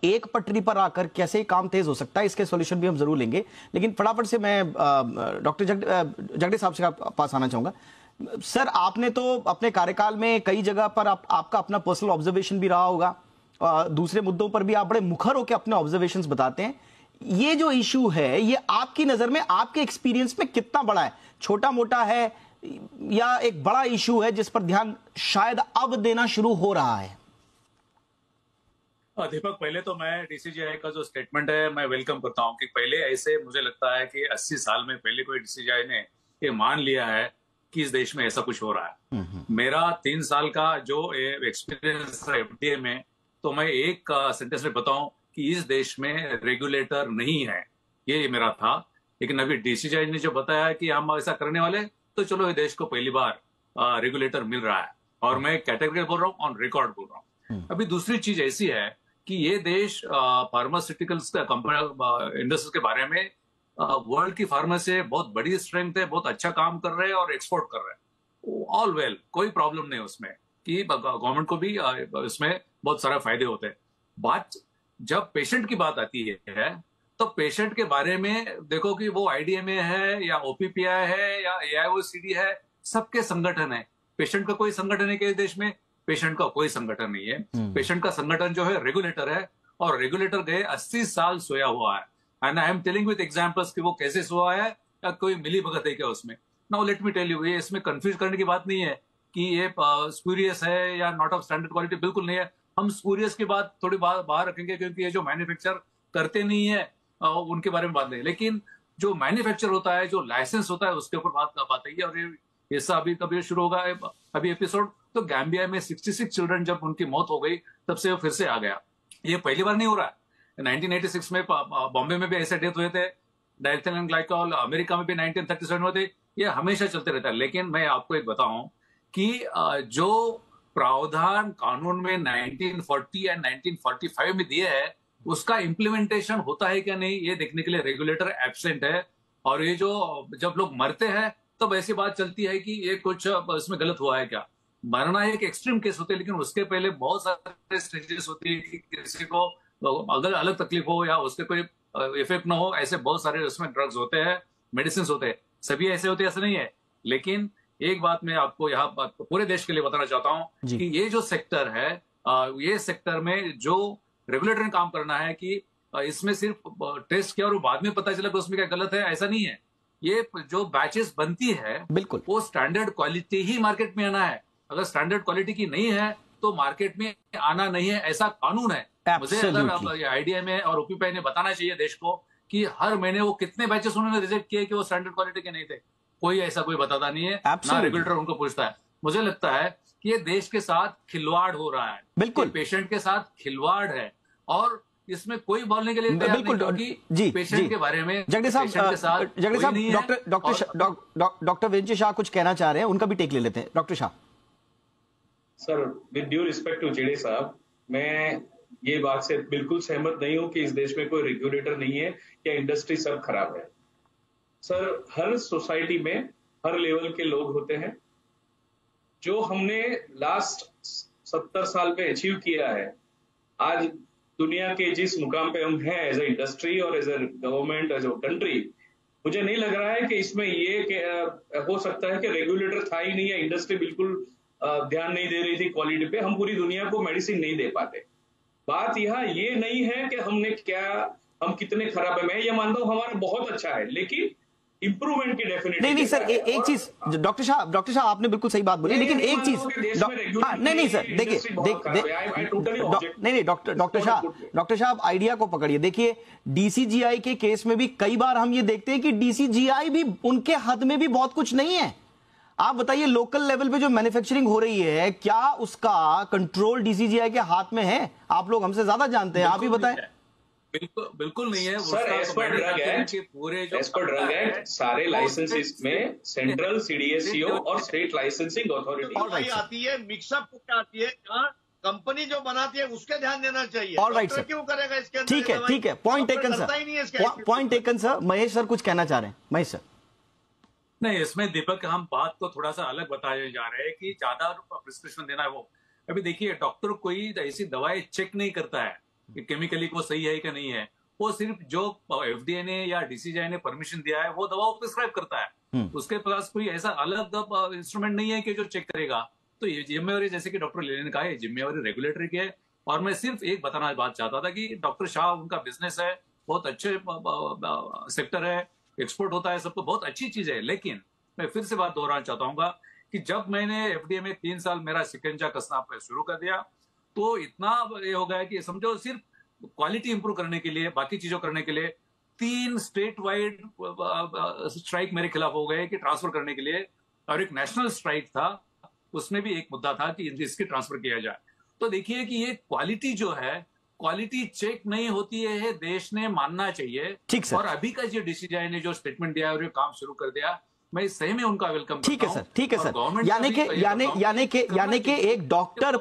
एक पटरी पर आकर कैसे काम तेज हो सकता है, इसके सॉल्यूशन भी हम जरूर लेंगे। लेकिन फटाफट से मैं डॉक्टर जगदे साहब से पास आना चाहूंगा। सर, आपने तो अपने कार्यकाल में कई जगह पर आपका अपना पर्सनल ऑब्जर्वेशन भी रहा होगा, दूसरे मुद्दों पर भी आप बड़े मुखर होकर अपने ऑब्जर्वेशंस बताते हैं। ये जो इशू है, ये आपकी नजर में, आपके एक्सपीरियंस में कितना बड़ा है? छोटा मोटा है या एक बड़ा इशू है जिस पर ध्यान शायद अब देना शुरू हो रहा है? दीपक, पहले तो मैं डीसीजीआई का जो स्टेटमेंट है मैं वेलकम करता हूं कि पहले ऐसे मुझे लगता है कि 80 साल में पहले कोई डीसीजीआई ने ये मान लिया है कि इस देश में ऐसा कुछ हो रहा है। मेरा 3 साल का जो एक्सपीरियंस था एफडीए में, तो मैं एक सेंटेंस में बताऊं कि इस देश में रेगुलेटर नहीं है, ये मेरा था। लेकिन अभी डीसीजीआई ने जो बताया कि हम ऐसा करने वाले, तो चलो ये देश को पहली बार रेगुलेटर मिल रहा है, और मैं कैटेगरी बोल रहा हूँ, ऑन रिकॉर्ड बोल रहा हूँ। अभी दूसरी चीज ऐसी है कि ये देश फार्मास्यूटिकल्स का इंडस्ट्री के बारे में वर्ल्ड की फार्मेसी बहुत बड़ी स्ट्रेंथ है, बहुत अच्छा काम कर रहे हैं और एक्सपोर्ट कर रहे हैं। ऑल वेल, कोई प्रॉब्लम नहीं उसमें कि गवर्नमेंट को भी इसमें बहुत सारे फायदे होते हैं। बात जब पेशेंट की बात आती है, तो पेशेंट के बारे में देखो कि वो आईडीएमए है या ओपीपीआई है या एआईओसीडी है, सबके संगठन है। पेशेंट का कोई संगठन है कि देश में? पेशेंट का कोई संगठन नहीं है। पेशेंट का संगठन जो है रेगुलेटर है, और रेगुलेटर गए 80 साल सोया हुआ है। And I am telling with examples कि वो कैसे सोया है, या कोई मिली भगत है क्या उसमें। Now let me tell you, ये इसमें कंफ्यूज करने की बात नहीं है कि ये स्पूरियस है या नॉट ऑफ स्टैंडर्ड क्वालिटी, बिल्कुल नहीं है। हम स्पूरियस की बात थोड़ी बाहर रखेंगे, क्योंकि ये जो मैन्युफैक्चर करते नहीं है उनके बारे में बात नहीं। लेकिन जो मैन्युफैक्चर होता है, जो लाइसेंस होता है, उसके ऊपर बात है। और ये सब अभी कभी शुरू होगा अभी एपिसोड। तो गैम्बिया में 66 चिल्ड्रन जब उनकी मौत हो गई, तब से वो फिर से आ गया। ये पहली बार नहीं हो रहा है। 1986 में बॉम्बे में भी ऐसे डेथ हुए थे, डायथेलन ग्लाइकॉल। अमेरिका में भी 1937 हुए थे। ये हमेशा चलते रहता है। लेकिन मैं आपको एक बताऊं कि जो प्रावधान कानून में 1940 एंड 1945 में दिए है, उसका इम्प्लीमेंटेशन होता है क्या नहीं, ये देखने के लिए रेगुलेटर एब्सेंट है। और ये जो जब लोग मरते हैं, तब ऐसी बात चलती है कि ये कुछ इसमें गलत हुआ है क्या। मरना एक एक्सट्रीम केस होते हैं, लेकिन उसके पहले बहुत सारे स्टेजेस होती है कि किसी को अगर अलग तकलीफ हो या उसके कोई इफेक्ट ना हो, ऐसे बहुत सारे उसमें ड्रग्स होते हैं, मेडिसिन होते हैं। सभी ऐसे होते हैं ऐसा नहीं है। लेकिन एक बात मैं आपको यहाँ पूरे देश के लिए बताना चाहता हूँ कि ये जो सेक्टर है, ये सेक्टर में जो रेगुलेटर ने काम करना है कि इसमें सिर्फ टेस्ट किया और बाद में पता चला कि उसमें क्या गलत है, ऐसा नहीं है। ये जो बैचेस बनती है, बिल्कुल वो स्टैंडर्ड क्वालिटी ही मार्केट में आना है। अगर स्टैंडर्ड क्वालिटी की नहीं है तो मार्केट में आना नहीं है, ऐसा कानून है। मुझे अगर आईडीएमए और ओपीपीआई ने बताना चाहिए देश को कि हर महीने वो कितने बैचेस उन्होंने रिजेक्ट किए कि वो स्टैंडर्ड क्वालिटी के नहीं थे। कोई ऐसा कोई बताता नहीं है, ना रेगुलेटर उनको पूछता है। मुझे लगता है कि ये देश के साथ खिलवाड़ हो रहा है, बिल्कुल पेशेंट के साथ खिलवाड़ है, और इसमें कोई बोलने के लिए तैयार नहीं, क्योंकि पेशेंट के बारे में जगदे साहब डॉक्टर विंची शाह कुछ कहना चाह रहे हैं, उनका भी टेक ले लेते हैं। Doctor Shah sir, with due respect to जेडे साहब, मैं ये बात से बिल्कुल सहमत नहीं हूं कि इस देश में कोई रेगुलेटर नहीं है या इंडस्ट्री सब खराब है। सर, हर सोसाइटी में हर लेवल के लोग होते हैं। जो हमने लास्ट 70 साल में अचीव किया है, आज दुनिया के जिस मुकाम पे हम हैं एज ए इंडस्ट्री और as a government, as a country, मुझे नहीं लग रहा है कि इसमें ये हो सकता है कि रेगुलेटर था ही नहीं या इंडस्ट्री बिल्कुल ध्यान नहीं दे रही थी क्वालिटी पे। हम पूरी दुनिया को मेडिसिन नहीं दे पाते। बात यहाँ ये नहीं है कि हम कितने खराब है। मैं ये मानता हूँ हमारा बहुत अच्छा है, लेकिन इंप्रूवमेंट की डेफिनेटली नहीं सर, एक चीज डॉक्टर साहब आपने बिल्कुल सही बात बोली, लेकिन एक चीज नहीं सर, देखिए नहीं डॉक्टर साहब आइडिया को पकड़िए। देखिए, डीसीजीआई के केस में भी कई बार हम ये देखते हैं कि डीसीजीआई भी उनके हद में भी बहुत कुछ नहीं है। आप बताइए, लोकल लेवल पे जो मैन्युफैक्चरिंग हो रही है, क्या उसका कंट्रोल डीसीजीआई के हाथ में है? आप लोग हमसे ज्यादा जानते हैं, आप ही बताएं। बिल्कुल नहीं है sir. As per drug act सारे लाइसेंसेस में सेंट्रल सीडीएससीओ और स्टेट लाइसेंसिंग अथॉरिटी आती है। मिक्सअप आती है, कंपनी जो बनाती है उसके ध्यान देना चाहिए। ऑल राइट सर, क्यों करेगा इसके अंदर? ठीक है, point taken sir, point taken sir. Mahesh sir कुछ कहना चाह रहे हैं। महेश सर नहीं, इसमें दीपक हम बात को थोड़ा सा अलग बताए जा रहे हैं कि ज्यादा प्रिस्क्रिप्शन देना है वो। अभी देखिए, डॉक्टर कोई ऐसी दवाई चेक नहीं करता है कि केमिकली वो सही है कि नहीं है। वो सिर्फ जो FDA ने या DCGI ने परमिशन दिया है वो दवा प्रिस्क्राइब करता है, उसके पास कोई ऐसा अलग इंस्ट्रूमेंट नहीं है कि जो चेक करेगा। तो ये जिम्मेवारी, जैसे कि डॉक्टर लेने ने कहा, ये जिम्मेवारी रेगुलेटरी की है। और मैं सिर्फ एक बताना बात चाहता था कि डॉक्टर शाह, उनका बिजनेस है, बहुत अच्छे सेक्टर है, एक्सपोर्ट होता है, सबको बहुत अच्छी चीज है। लेकिन मैं फिर से बात दोहराना चाहता हूँ कि जब मैंने FDA में 3 साल मेरा शिकंजा कसना शुरू कर दिया, तो इतना ये हो गया कि समझो सिर्फ क्वालिटी इंप्रूव करने के लिए, बाकी चीजों करने के लिए 3 स्टेट वाइड स्ट्राइक मेरे खिलाफ हो गए कि ट्रांसफर करने के लिए, और एक नेशनल स्ट्राइक था, उसमें भी एक मुद्दा था कि इसकी ट्रांसफर किया जाए। तो देखिए कि ये क्वालिटी जो है, क्वालिटी चेक नहीं होती है, देश ने मानना चाहिए। ठीक सर। और अभी का जो DCGI ने जो स्टेटमेंट दिया और ये काम शुरू कर दिया, मैं सही में उनका वेलकम करता हूं। ठीक है सर, ठीक है सर। यानी कि एक डॉक्टर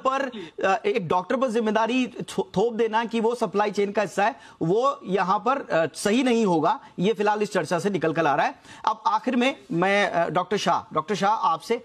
पर जिम्मेदारी थोप देना कि वो सप्लाई चेन का हिस्सा है, वो यहां पर सही नहीं होगा। ये फिलहाल इस चर्चा से निकल कर आ रहा है। अब आखिर में मैं डॉक्टर शाह आपसे